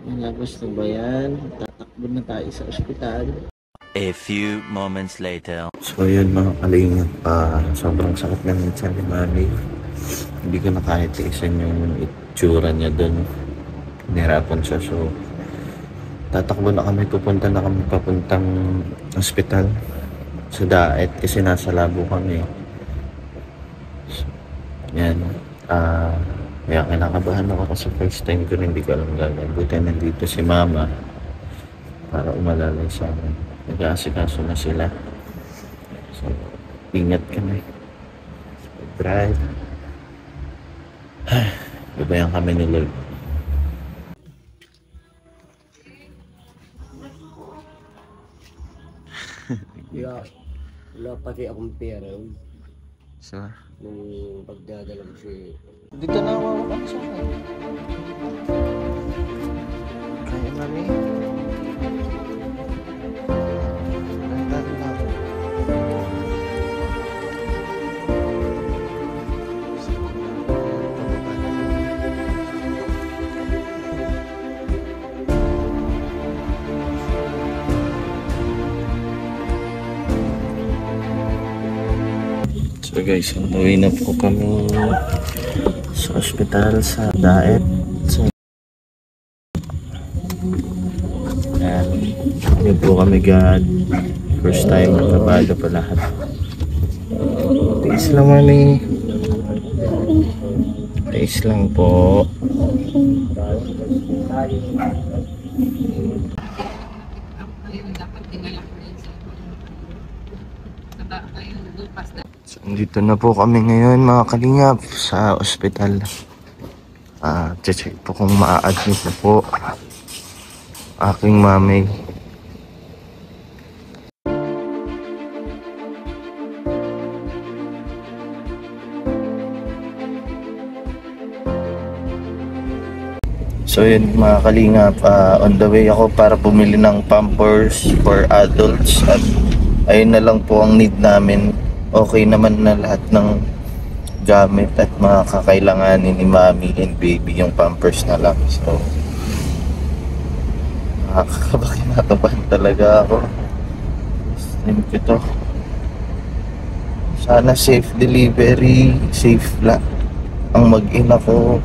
Malabas na ba yan? Tatakbo na tayo sa ospital. A few moments later. So yun mga kalingap, sobrang sakit na minsan ni Mami. Hindi ko na kahit iisan yung itsura niya doon. Nahirapan siya, so tatakbo na kami, papuntang ospital sa Daet kasi nasa labo kami. So, yan. Kaya kinakabahan ako kasi first time ko rin, hindi ko alam gagawin. Buti nandito si Mama para umalalay sa amin. Nag-aasikaso na sila. So, ingat kami. Drive. Gabayan kami ni Lord. Wala pati akong pera. So, Nung pagdadala ko siya. hindi ka na mawakan sa akin. Kaya Mami. So guys, umuwi na po kami sa ospital sa Daet. So, yun po kami God. First time nakabalo pa lahat. Tiis lang Mami. Tiis lang po. So, dito na po kami ngayon mga kalingap sa ospital. Check po kung maa-admit na po aking mami. So yun mga kalingap, on the way ako para bumili ng Pampers for adults at ayun na lang po ang need namin. Okay naman na lahat ng gamit at mga kakailanganin ni Mami and Baby, yung Pampers na lang. So nakakabakinataban talaga ako. Thank you to. Sana safe delivery, safe lang ang mag-ina ko.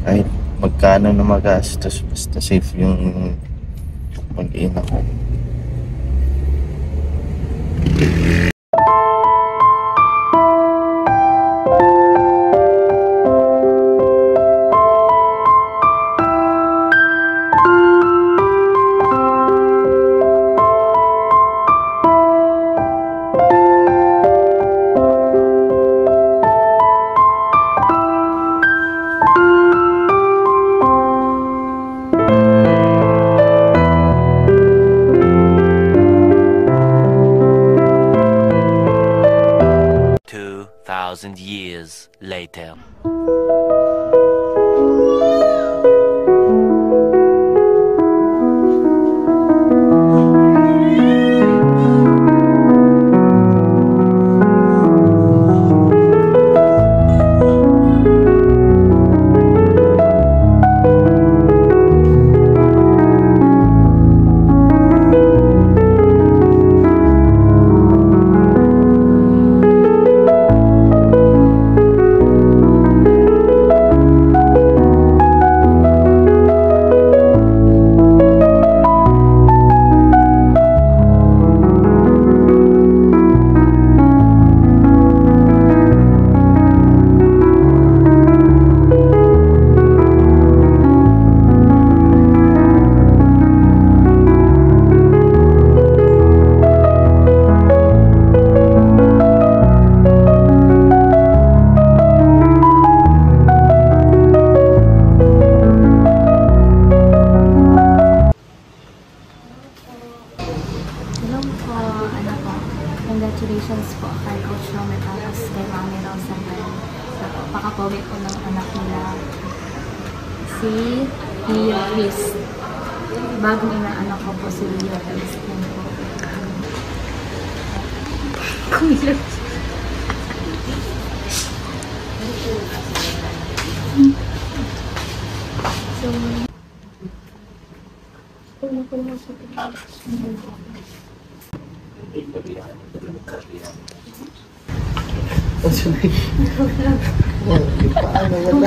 Kahit magkano na magastos, basta safe yung mag-ina ko. Years later. ano po, congratulations po kay Coach Romer tapos kay Mami Rosa. Pakapogi po ng anak nila si Leo Chris. Bagong inaanak ko po si Leo Chris. Yan po. So, Paano wala?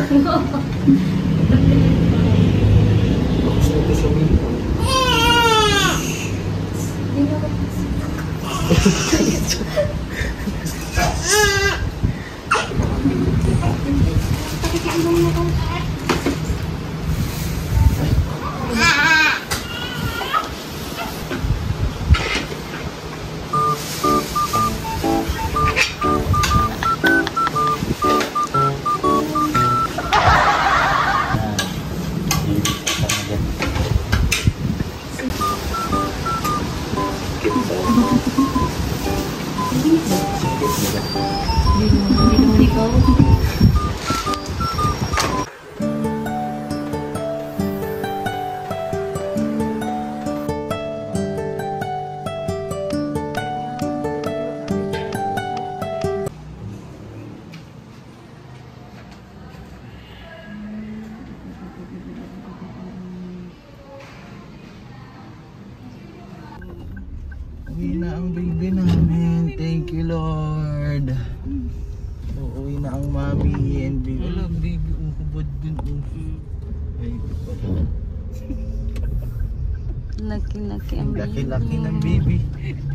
Uwi na ang baby namin. Thank you, Lord. Uuwi na ang mommy and baby. Wala, baby. Hubad din. Ay, pala. laki-laki ang baby. Laki-laki ng baby.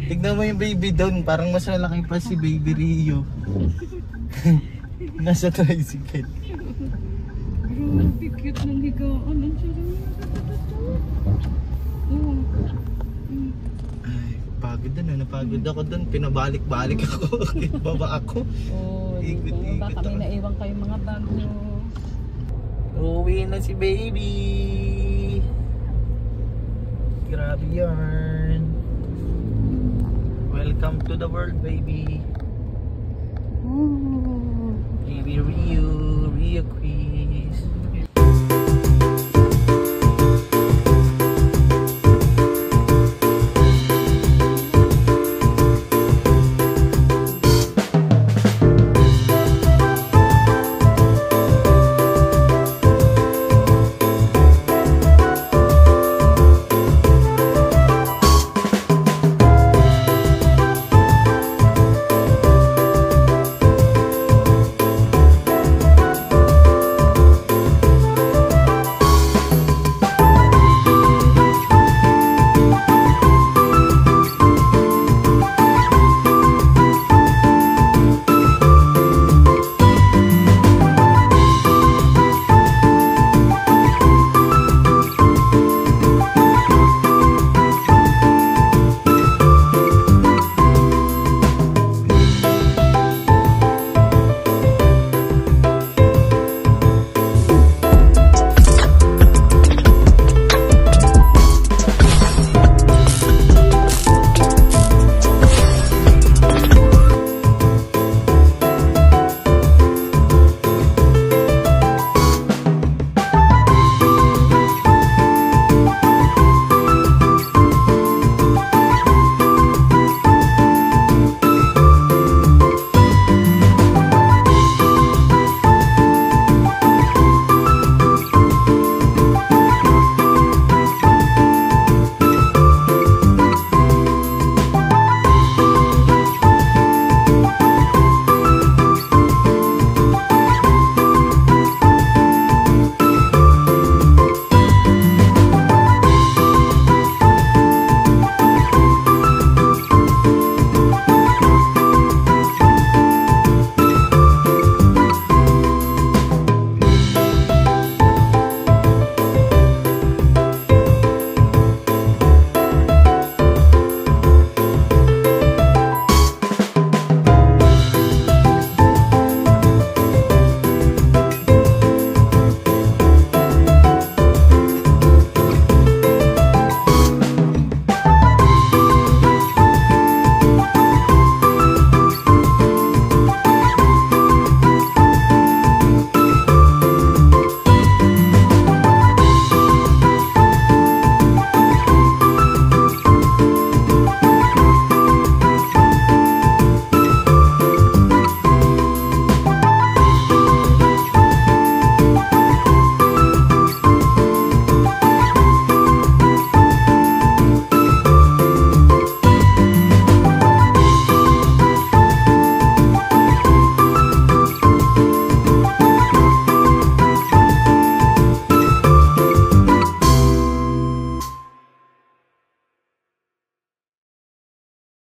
Tignan mo yung baby doon. Parang mas malaki pa si baby Rio. Nasa tricycle. Grabe, cute ng higaan. Ang sarap. Ay, pagod doon. Napagod ako doon. Pinabalik-balik ako. Baba ako. Ikot-ikot Baka may ako. naiwan kayong mga bag nyo. Uwi na si baby. Grabe yarn. Welcome to the world, baby. Ooh. Baby Rio, Rio Queen.